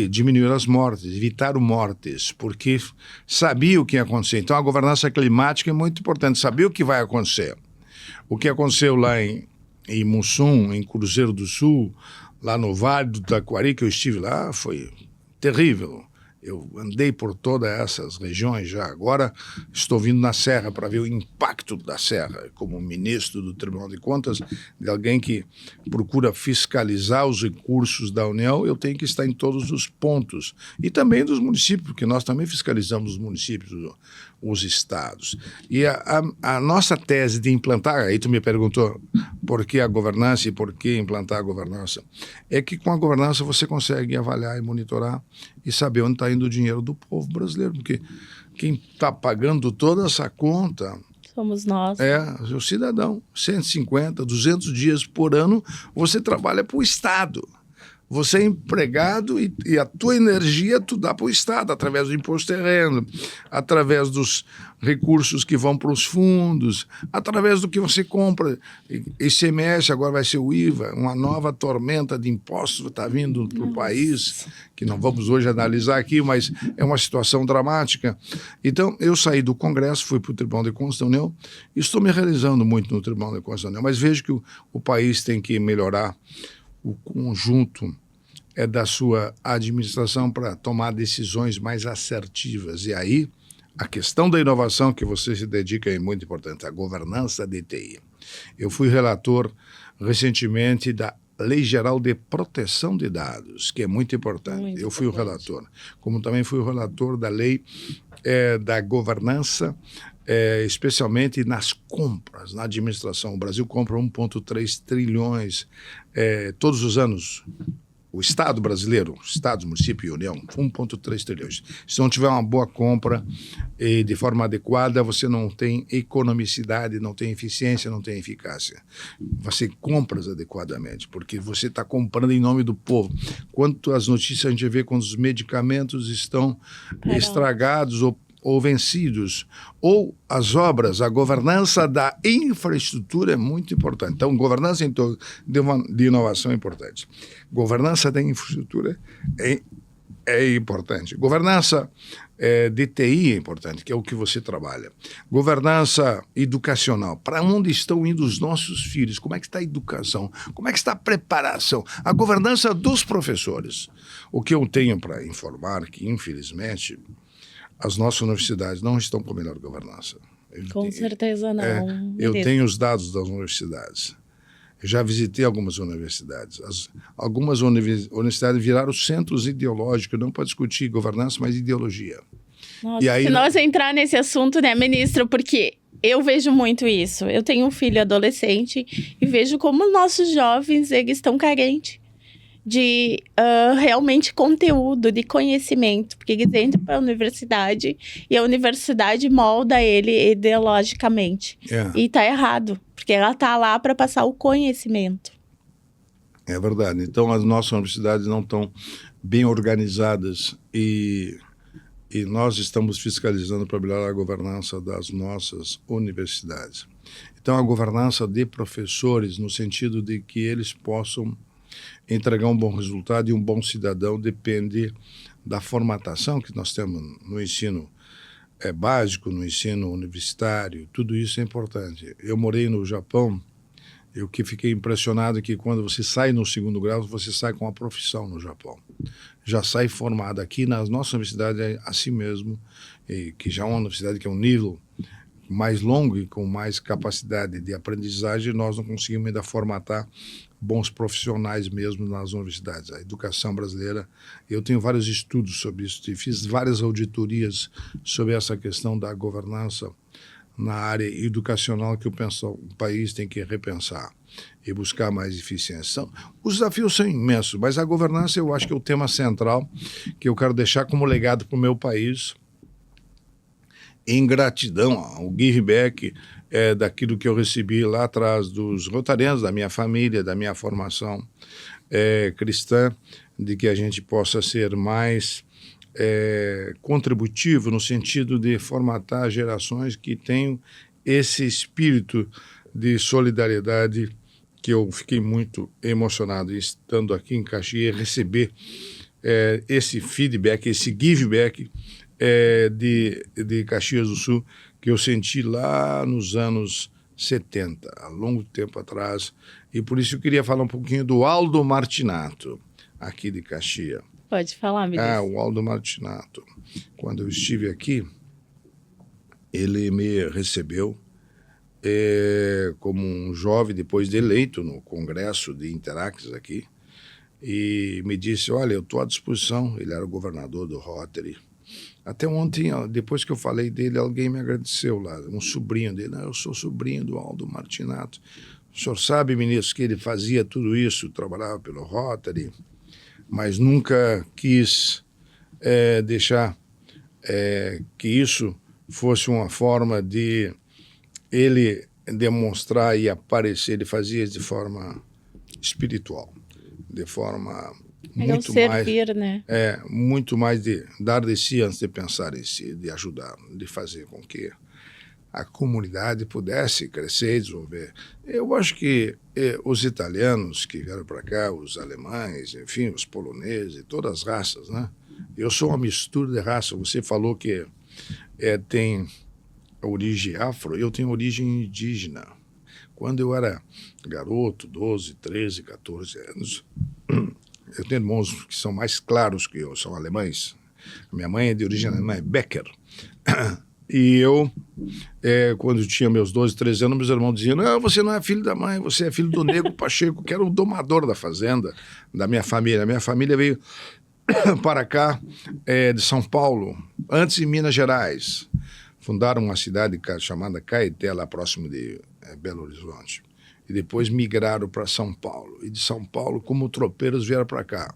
diminuir as mortes, evitar mortes, porque sabia o que ia acontecer. Então a governança climática é muito importante, saber o que vai acontecer. O que aconteceu lá em Mussum, em Cruzeiro do Sul, lá no Vale do Taquari, que eu estive lá, foi terrível. Eu andei por todas essas regiões já. Agora estou vindo na Serra para ver o impacto da Serra, como ministro do Tribunal de Contas, de alguém que procura fiscalizar os recursos da União. Eu tenho que estar em todos os pontos. E também dos municípios, porque nós também fiscalizamos os municípios, os estados. E a nossa tese de implantar, aí tu me perguntou por que a governança e por que implantar a governança, é que com a governança você consegue avaliar e monitorar e saber onde está indo o dinheiro do povo brasileiro, porque quem está pagando toda essa conta somos nós. É o cidadão. 150, 200 dias por ano você trabalha para o Estado. Você é empregado e a tua energia tu dá para o Estado, através do imposto de renda, através dos recursos que vão para os fundos, através do que você compra. ICMS, agora vai ser o IVA, uma nova tormenta de impostos está vindo para o país, que não vamos hoje analisar aqui, mas é uma situação dramática. Então, eu saí do Congresso, fui para o Tribunal de Contas da União, e estou me realizando muito no Tribunal de Contas da União, mas vejo que o país tem que melhorar o conjunto da sua administração para tomar decisões mais assertivas. E aí a questão da inovação que você se dedica é muito importante, a governança de TI. Eu fui relator recentemente da Lei Geral de Proteção de Dados, que é muito importante. Muito Eu fui importante. o relator. Como também fui o relator da lei da governança, especialmente nas compras, na administração. O Brasil compra 1,3 trilhões todos os anos. O Estado brasileiro, Estados, município e União, 1,3 trilhões. Se não tiver uma boa compra de forma adequada, você não tem economicidade, não tem eficiência, não tem eficácia. Você compra adequadamente, porque você está comprando em nome do povo. Quantas notícias a gente vê quando os medicamentos estão estragados ou vencidos, ou as obras, a governança da infraestrutura é muito importante. Então, governança de inovação é importante. Governança da infraestrutura é importante. Governança de TI é importante, que é o que você trabalha. Governança educacional. Para onde estão indo os nossos filhos? Como é que está a educação? Como é que está a preparação? A governança dos professores. O que eu tenho para informar que, infelizmente, as nossas universidades não estão com a melhor governança. Com certeza não. Eu tenho os dados das universidades. Eu já visitei algumas universidades. Algumas universidades viraram centros ideológicos, não para discutir governança, mas ideologia. Nossa, se nós entrar nesse assunto, né, ministro, porque eu vejo muito isso. Eu tenho um filho adolescente e vejo como nossos jovens eles estão carentes de realmente conteúdo, de conhecimento, porque eles entram para a universidade e a universidade molda ele ideologicamente. E está errado, porque ela está lá para passar o conhecimento. É verdade. Então, as nossas universidades não estão bem organizadas e nós estamos fiscalizando para melhorar a governança das nossas universidades. Então, a governança de professores, no sentido de que eles possam entregar um bom resultado e um bom cidadão, depende da formatação que nós temos no ensino básico, no ensino universitário. Tudo isso é importante. Eu morei no Japão, eu que fiquei impressionado que quando você sai no segundo grau, você sai com a profissão no Japão. Já sai formado. Aqui na nossa universidade é assim mesmo, que já é uma universidade que é um nível mais longo e com mais capacidade de aprendizagem, nós não conseguimos ainda formatar bons profissionais mesmo nas universidades. A educação brasileira, eu tenho vários estudos sobre isso, e fiz várias auditorias sobre essa questão da governança na área educacional que eu penso o país tem que repensar e buscar mais eficiência. Os desafios são imensos, mas a governança eu acho que é o tema central que eu quero deixar como legado para o meu país, em gratidão ao give back daquilo que eu recebi lá atrás dos rotarianos, da minha família, da minha formação cristã, de que a gente possa ser mais contributivo no sentido de formatar gerações que tenham esse espírito de solidariedade, que eu fiquei muito emocionado estando aqui em Caxias, receber esse feedback, esse give back de Caxias do Sul, que eu senti lá nos anos 70, há longo tempo atrás, e por isso eu queria falar um pouquinho do Aldo Martinato, aqui de Caxias. Pode falar, ministro. O Aldo Martinato. Quando eu estive aqui, ele me recebeu como um jovem, depois de eleito no Congresso de Interact aqui, e me disse, olha, eu estou à disposição. Ele era o governador do Rotary. Até ontem, depois que eu falei dele, alguém me agradeceu lá, um sobrinho dele. Eu sou sobrinho do Aldo Martinato. O senhor sabe, ministro, que ele fazia tudo isso, trabalhava pelo Rotary, mas nunca quis deixar que isso fosse uma forma de ele demonstrar e aparecer. Ele fazia isso de forma espiritual, de forma muito servir, mais, né? muito mais de dar de si antes de pensar em si, de ajudar, de fazer com que a comunidade pudesse crescer e desenvolver. Eu acho que os italianos que vieram para cá, os alemães, enfim, os poloneses, todas as raças, né? Eu sou uma mistura de raça. Você falou que tem origem afro, eu tenho origem indígena. Quando eu era garoto, 12, 13, 14 anos, eu tenho irmãos que são mais claros que eu, são alemães. Minha mãe é de origem alemã, é Becker. E eu, quando eu tinha meus 12, 13 anos, meus irmãos diziam: não, você não é filho da mãe, você é filho do Nego Pacheco, que era o domador da fazenda, da minha família. A minha família veio para cá, de São Paulo, antes em Minas Gerais. Fundaram uma cidade chamada Caeté, lá próximo de Belo Horizonte. E depois migraram para São Paulo. E de São Paulo, como tropeiros, vieram para cá.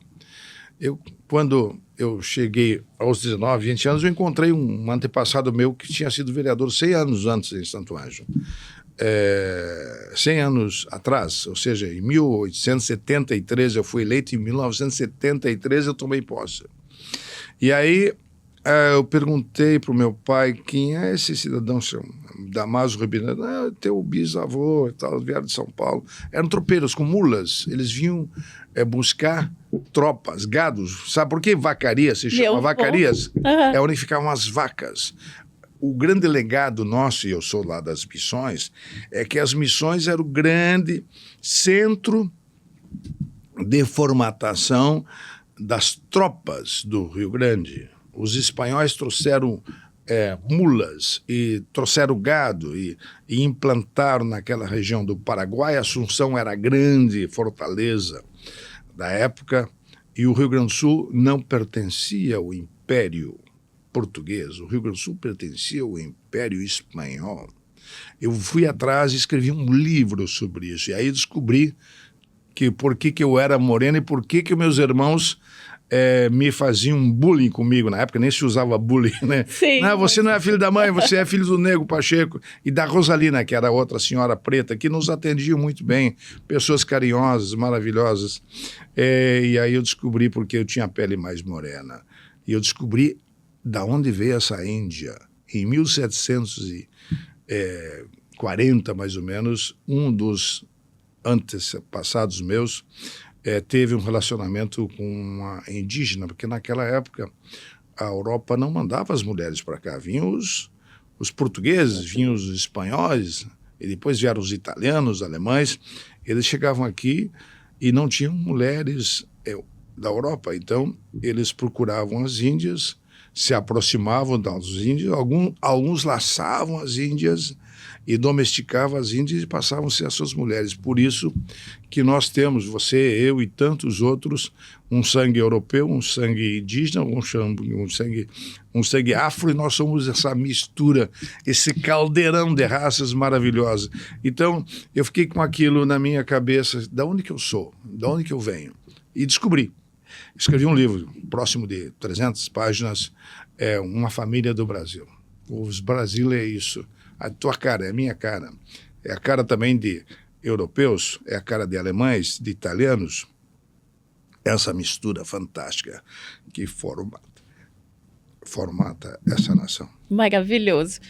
Quando eu cheguei aos 19, 20 anos, eu encontrei um antepassado meu que tinha sido vereador 100 anos antes em Santo Ângelo. 100 anos atrás, ou seja, em 1873 eu fui eleito, em 1973 eu tomei posse. E aí eu perguntei para o meu pai quem é esse cidadão, Damaso Ribeiro. Não, teu bisavô e tal, vieram de São Paulo. Eram tropeiros com mulas, eles vinham buscar tropas, gados. Sabe por que vacaria se chama vacarias? Uhum. É onde ficavam as vacas. O grande legado nosso, e eu sou lá das missões, é que as missões eram o grande centro de formatação das tropas do Rio Grande. Os espanhóis trouxeram mulas e trouxeram gado e implantaram naquela região do Paraguai. Assunção era a grande fortaleza da época e o Rio Grande do Sul não pertencia ao Império Português. O Rio Grande do Sul pertencia ao Império Espanhol. Eu fui atrás e escrevi um livro sobre isso. E aí descobri por que eu era moreno e por que meus irmãos me faziam bullying comigo. Na época nem se usava bullying, né? Sim. Não, você não é filho da mãe, você é filho do Nego Pacheco. E da Rosalina, que era outra senhora preta, que nos atendia muito bem. Pessoas carinhosas, maravilhosas. E aí eu descobri porque eu tinha a pele mais morena. E eu descobri da onde veio essa Índia. Em 1740, mais ou menos, um dos antepassados meus teve um relacionamento com uma indígena, porque naquela época a Europa não mandava as mulheres para cá. Vinham os portugueses, vinham os espanhóis, e depois vieram os italianos, os alemães. Eles chegavam aqui e não tinham mulheres da Europa. Então, eles procuravam as índias, se aproximavam dos índios, alguns laçavam as índias e domesticavam as índias e passavam a ser as suas mulheres. Por isso que nós temos, você, eu e tantos outros, um sangue europeu, um sangue indígena, um sangue afro, e nós somos essa mistura, esse caldeirão de raças maravilhosas. Então, eu fiquei com aquilo na minha cabeça, da onde que eu sou, da onde que eu venho, e descobri. Escrevi um livro, próximo de 300 páginas, Uma Família do Brasil. Os Brasil é isso. A tua cara é a minha cara. É a cara também de europeus, é a cara de alemães, de italianos. Essa mistura fantástica que formata essa nação. Maravilhoso.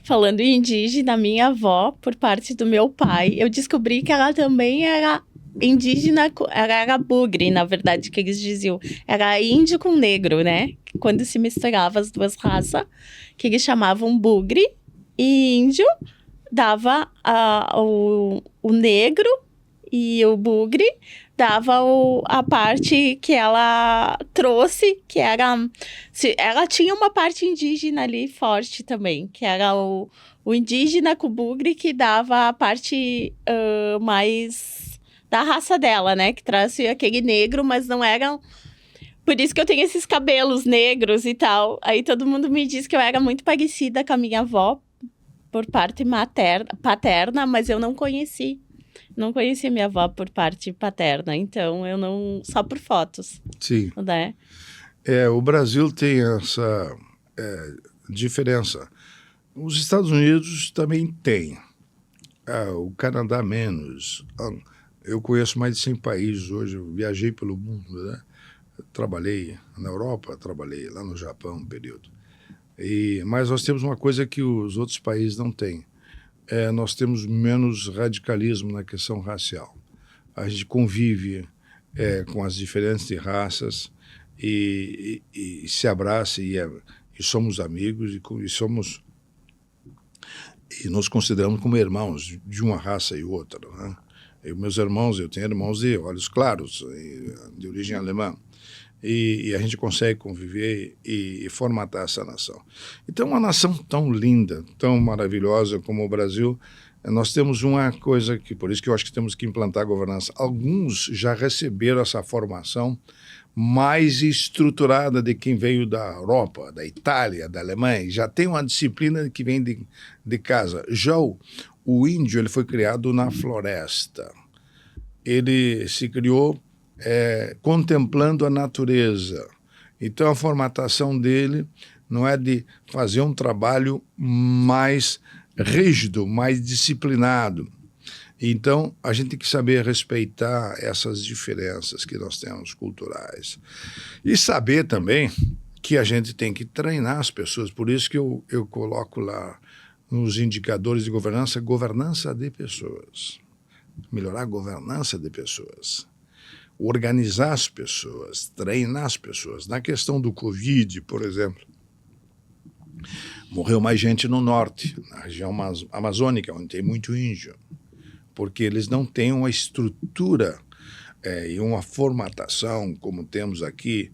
Falando em indígena, minha avó, por parte do meu pai, eu descobri que ela também era indígena, era bugre, na verdade, que eles diziam. Era índio com negro, né? Quando se misturava as duas raças, que eles chamavam bugre, e índio dava o negro e o bugre dava a parte que ela trouxe, que era... Ela tinha uma parte indígena ali forte também, que era o indígena com o bugre, que dava a parte mais da raça dela, né? Que trazia aquele negro, mas não era... Por isso que eu tenho esses cabelos negros e tal. Aí todo mundo me diz que eu era muito parecida com a minha avó, por parte paterna, mas eu não conheci. Não conheci minha avó por parte paterna, então eu não... Só por fotos. Sim. Né? O Brasil tem essa diferença. Os Estados Unidos também têm. O Canadá menos. Eu conheço mais de 100 países hoje, eu viajei pelo mundo, né? Trabalhei na Europa, trabalhei lá no Japão um período. Mas nós temos uma coisa que os outros países não têm. Nós temos menos radicalismo na questão racial. A gente convive com as diferentes raças e se abraça e somos amigos e nos consideramos como irmãos de uma raça e outra, né? Eu tenho irmãos de olhos claros, de origem alemã. e a gente consegue conviver e formatar essa nação. Então, uma nação tão linda, tão maravilhosa como o Brasil, nós temos uma coisa que, por isso que eu acho que temos que implantar a governança. Alguns já receberam essa formação mais estruturada de quem veio da Europa, da Itália, da Alemanha, já tem uma disciplina que vem de casa. Já o índio, ele foi criado na floresta. Ele se criou contemplando a natureza. Então, a formatação dele não é de fazer um trabalho mais rígido, mais disciplinado. Então, a gente tem que saber respeitar essas diferenças que nós temos culturais. E saber também que a gente tem que treinar as pessoas. Por isso que eu coloco lá nos indicadores de governança, governança de pessoas. Melhorar a governança de pessoas. Organizar as pessoas, treinar as pessoas. Na questão do Covid, por exemplo, morreu mais gente no norte, na região amazônica, onde tem muito índio, porque eles não têm uma estrutura e uma formatação como temos aqui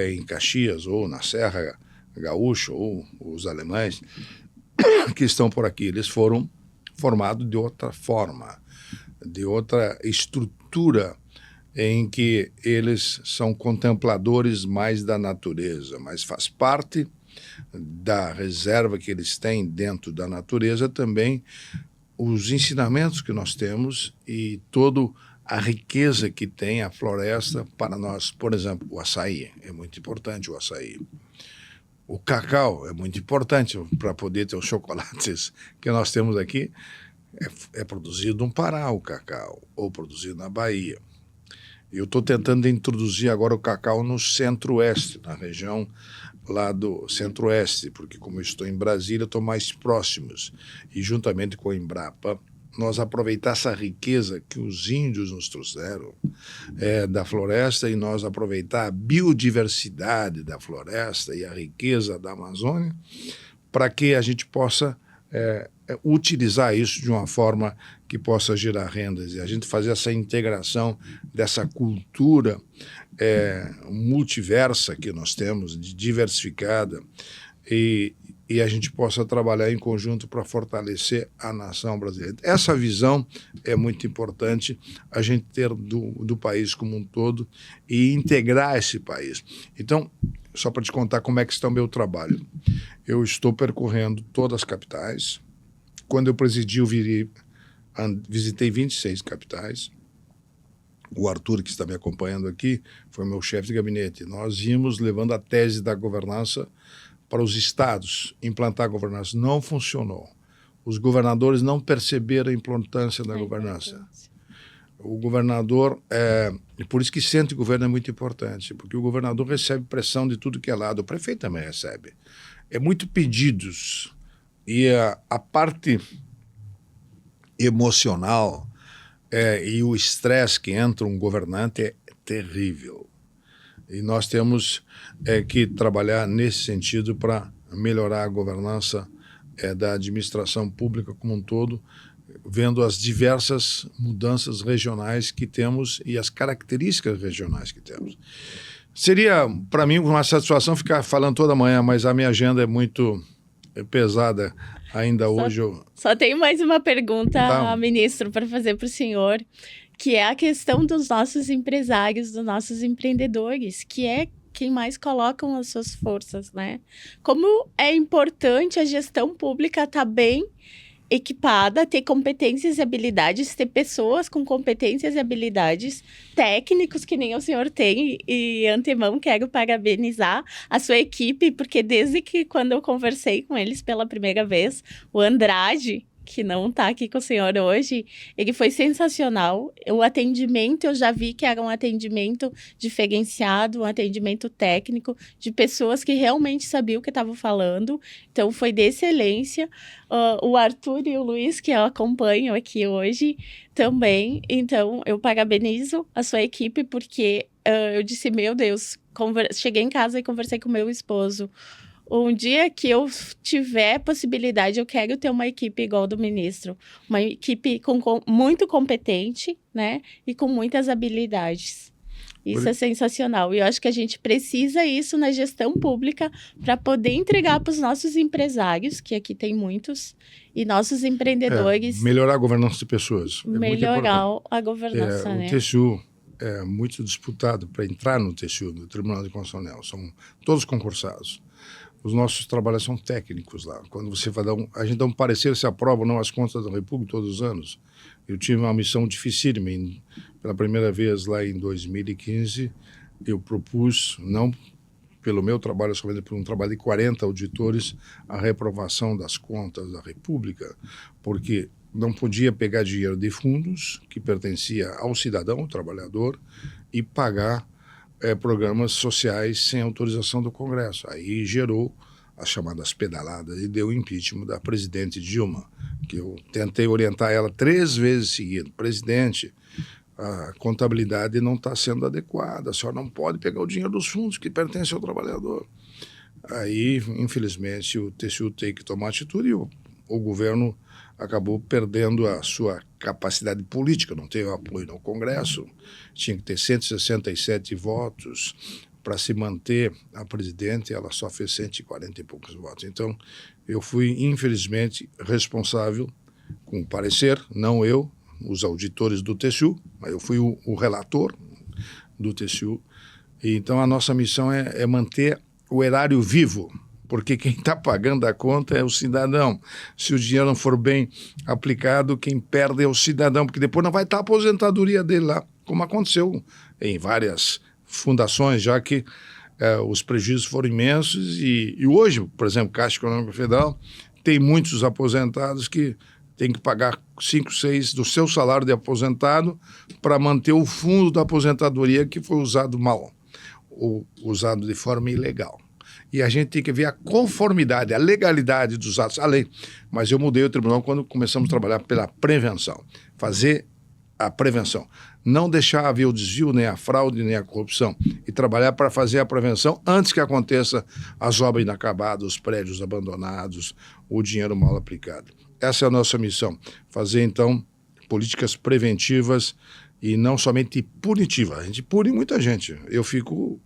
em Caxias ou na Serra Gaúcha ou os alemães que estão por aqui. Eles foram formados de outra forma, de outra estrutura em que eles são contempladores mais da natureza, mas faz parte da reserva que eles têm dentro da natureza também os ensinamentos que nós temos e toda a riqueza que tem a floresta para nós. Por exemplo, o açaí, é muito importante o açaí. O cacau é muito importante para poder ter os chocolates que nós temos aqui. É produzido no Pará o cacau, ou produzido na Bahia. Eu estou tentando introduzir agora o cacau no centro-oeste, na região lá do centro-oeste, porque como eu estou em Brasília, estou mais próximos. E juntamente com a Embrapa, nós aproveitar essa riqueza que os índios nos trouxeram da floresta e nós aproveitar a biodiversidade da floresta e a riqueza da Amazônia para que a gente possa utilizar isso de uma forma que possa gerar rendas e a gente fazer essa integração dessa cultura multiversa que nós temos, diversificada, e a gente possa trabalhar em conjunto para fortalecer a nação brasileira. Essa visão é muito importante, a gente ter do país como um todo e integrar esse país. Então, só para te contar como é que está o meu trabalho. Eu estou percorrendo todas as capitais. Quando eu presidi, eu visitei 26 capitais. O Arthur, que está me acompanhando aqui, foi meu chefe de gabinete. Nós íamos levando a tese da governança para os estados, implantar a governança. Não funcionou. Os governadores não perceberam a importância da governança. O governador, e por isso que centro de governo é muito importante, porque o governador recebe pressão de tudo que é lado, o prefeito também recebe. É muito pedidos. E a parte emocional e o estresse que entra um governante é terrível. E nós temos que trabalhar nesse sentido para melhorar a governança da administração pública como um todo, vendo as diversas mudanças regionais que temos e as características regionais que temos. Seria, para mim, uma satisfação ficar falando toda manhã, mas a minha agenda é muito pesada ainda hoje. Só tenho mais uma pergunta, ministro, para fazer para o senhor, que é a questão dos nossos empresários, dos nossos empreendedores, que é quem mais colocam as suas forças, né? Como é importante a gestão pública estar bem equipada, ter competências e habilidades, ter pessoas com competências e habilidades, técnicos que nem o senhor tem, e antemão quero parabenizar a sua equipe, porque desde que quando eu conversei com eles pela primeira vez, o Andrade, que não está aqui com o senhor hoje, ele foi sensacional. O atendimento, eu já vi que era um atendimento diferenciado, um atendimento técnico, de pessoas que realmente sabiam o que estavam falando. Então, foi de excelência. O Arthur e o Luiz, que eu acompanho aqui hoje, também. Então, eu parabenizo a sua equipe, porque eu disse, meu Deus, cheguei em casa e conversei com meu esposo. Um dia que eu tiver possibilidade, eu quero ter uma equipe igual do ministro. Uma equipe muito competente, né? E com muitas habilidades. Isso é sensacional. E eu acho que a gente precisa isso na gestão pública para poder entregar para os nossos empresários, que aqui tem muitos, e nossos empreendedores. Melhorar a governança de pessoas. Melhorar a governança, O né? TCU é muito disputado para entrar no TCU, no Tribunal de Constitucional. São todos concursados. Os nossos trabalhos são técnicos lá. Quando você vai a gente dá um parecer se aprova ou não as contas da República todos os anos. Eu tive uma missão dificílima. Pela primeira vez lá em 2015, eu propus, não pelo meu trabalho, somente por um trabalho de 40 auditores, a reprovação das contas da República, porque não podia pegar dinheiro de fundos que pertencia ao cidadão, ao trabalhador, e pagar programas sociais sem autorização do Congresso. Aí gerou as chamadas pedaladas e deu o impeachment da presidente Dilma, que eu tentei orientar ela 3 vezes seguidas. Presidente, a contabilidade não está sendo adequada, a senhora não pode pegar o dinheiro dos fundos que pertencem ao trabalhador. Aí, infelizmente, o TCU tem que tomar atitude e o governo acabou perdendo a sua capacidade política, não teve apoio no Congresso, tinha que ter 167 votos para se manter a presidente, ela só fez 140 e poucos votos. Então, eu fui, infelizmente, responsável com o parecer, não eu, os auditores do TCU, mas eu fui o relator do TCU. E, então, a nossa missão é manter o erário vivo, porque quem está pagando a conta é o cidadão. Se o dinheiro não for bem aplicado, quem perde é o cidadão, porque depois não vai estar a aposentadoria dele lá, como aconteceu em várias fundações, já que os prejuízos foram imensos. E hoje, por exemplo, Caixa Econômica Federal tem muitos aposentados que têm que pagar 5, 6 do seu salário de aposentado para manter o fundo da aposentadoria que foi usado mal, ou usado de forma ilegal. E a gente tem que ver a conformidade, a legalidade dos atos, a lei. Mas eu mudei o tribunal quando começamos a trabalhar pela prevenção, fazer a prevenção. Não deixar haver o desvio, nem a fraude, nem a corrupção. E trabalhar para fazer a prevenção antes que aconteça as obras inacabadas, os prédios abandonados, o dinheiro mal aplicado. Essa é a nossa missão. Fazer, então, políticas preventivas e não somente punitivas. A gente pune muita gente. Eu fico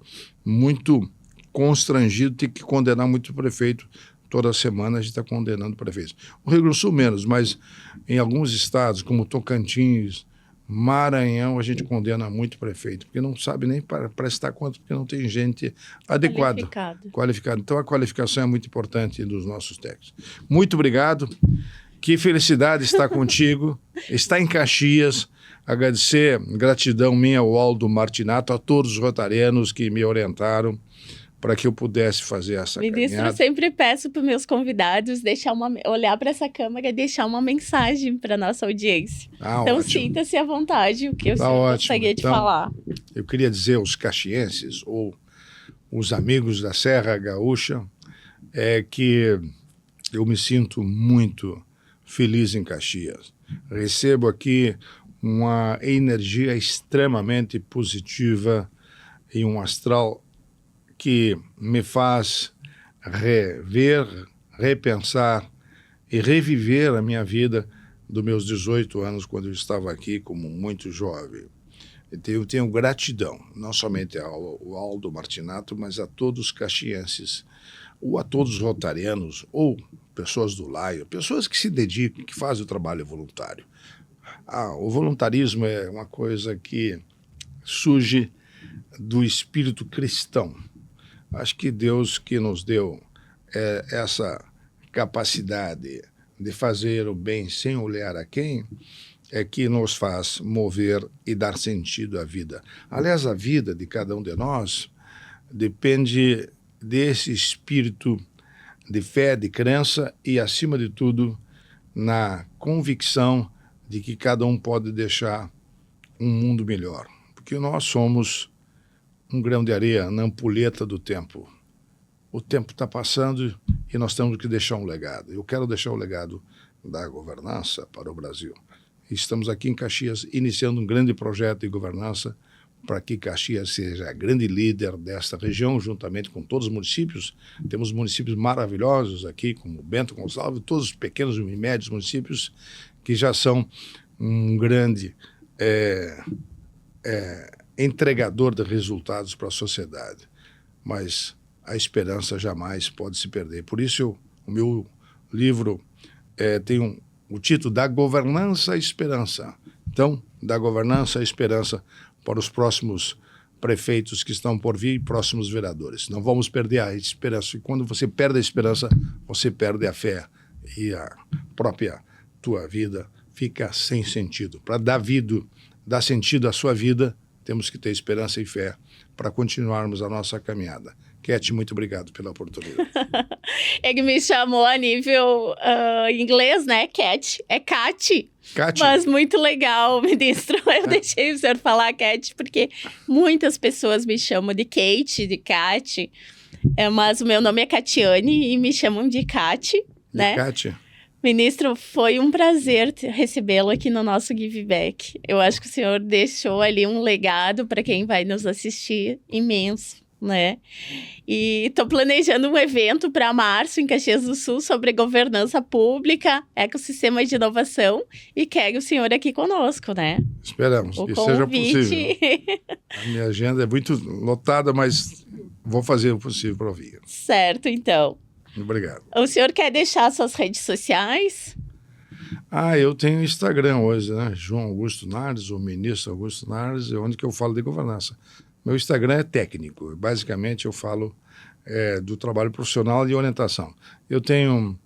muito constrangido de ter que condenar muito prefeito. Toda semana a gente está condenando prefeitos. O Rio Grande do Sul menos, mas em alguns estados, como Tocantins, Maranhão, a gente condena muito prefeito, porque não sabe nem para prestar conta, porque não tem gente adequada, qualificada. Então a qualificação é muito importante dos nossos técnicos. Muito obrigado. Que felicidade estar contigo. Está em Caxias. Agradecer, gratidão minha ao Aldo Martinato, a todos os rotarianos que me orientaram para que eu pudesse fazer essa Ministro, caminhada. eu sempre peço para os meus convidados olhar para essa câmera e deixar uma mensagem para a nossa audiência. Então, ótimo. Sinta-se à vontade, o que o senhor gostaria de falar. Eu queria dizer aos caxienses, ou os amigos da Serra Gaúcha, que eu me sinto muito feliz em Caxias. Recebo aqui uma energia extremamente positiva e um astral que me faz rever, repensar e reviver a minha vida dos meus 18 anos, quando eu estava aqui como muito jovem. Então, eu tenho gratidão, não somente ao Aldo Martinato, mas a todos os caxienses, ou a todos os rotarianos, ou pessoas do Laio, pessoas que se dedicam, que fazem o trabalho voluntário. O voluntarismo é uma coisa que surge do espírito cristão. Acho que Deus que nos deu essa capacidade de fazer o bem sem olhar a quem, é que nos faz mover e dar sentido à vida. Aliás, a vida de cada um de nós depende desse espírito de fé, de crença e, acima de tudo, na convicção de que cada um pode deixar um mundo melhor. Porque nós somos um grão de areia na ampulheta do tempo. O tempo está passando e nós temos que deixar um legado. Eu quero deixar o legado da governança para o Brasil. Estamos aqui em Caxias iniciando um grande projeto de governança para que Caxias seja a grande líder desta região, juntamente com todos os municípios. Temos municípios maravilhosos aqui, como Bento Gonçalves, todos os pequenos e médios municípios que já são um grande entregador de resultados para a sociedade. Mas a esperança jamais pode se perder. Por isso, o meu livro tem o título Da Governança à Esperança. Então, da governança à esperança para os próximos prefeitos que estão por vir e próximos vereadores. Não vamos perder a esperança. E quando você perde a esperança, você perde a fé. E a própria tua vida fica sem sentido. Para dar sentido à sua vida, temos que ter esperança e fé para continuarmos a nossa caminhada. Cat, muito obrigado pela oportunidade. Ele me chamou a nível inglês, né? Cat. É Cat. Cat. Mas muito legal, ministro. Eu deixei o senhor falar Cat, porque muitas pessoas me chamam de Kate, de Cat. Mas o meu nome é Catiane e me chamam de Cat, né? Cat. Ministro, foi um prazer recebê-lo aqui no nosso Give Back. Eu acho que o senhor deixou ali um legado para quem vai nos assistir imenso, né? E estou planejando um evento para março em Caxias do Sul sobre governança pública, ecossistema de inovação, e quero o senhor aqui conosco, né? Esperamos que seja possível. A minha agenda é muito lotada, mas vou fazer o possível para ouvir. Certo, então. Obrigado. O senhor quer deixar suas redes sociais? Eu tenho Instagram hoje, né? João Augusto Nares, o ministro Augusto Nares, onde que eu falo de governança. Meu Instagram é técnico. Basicamente, eu falo do trabalho profissional e orientação. Eu tenho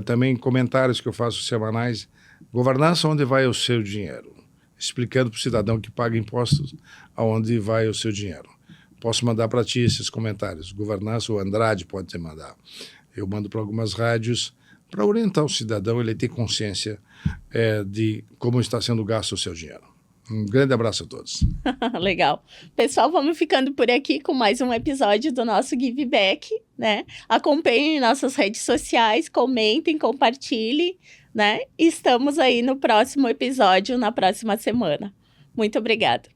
também comentários que eu faço semanais. Governança, onde vai o seu dinheiro? Explicando para o cidadão que paga impostos aonde vai o seu dinheiro. Posso mandar para ti esses comentários. Governança, o Andrade pode te mandar. Eu mando para algumas rádios para orientar o cidadão, ele ter consciência de como está sendo gasto o seu dinheiro. Um grande abraço a todos. Legal. Pessoal, vamos ficando por aqui com mais um episódio do nosso Give Back, né? Acompanhem nossas redes sociais, comentem, compartilhem, né? Estamos aí no próximo episódio, na próxima semana. Muito obrigada.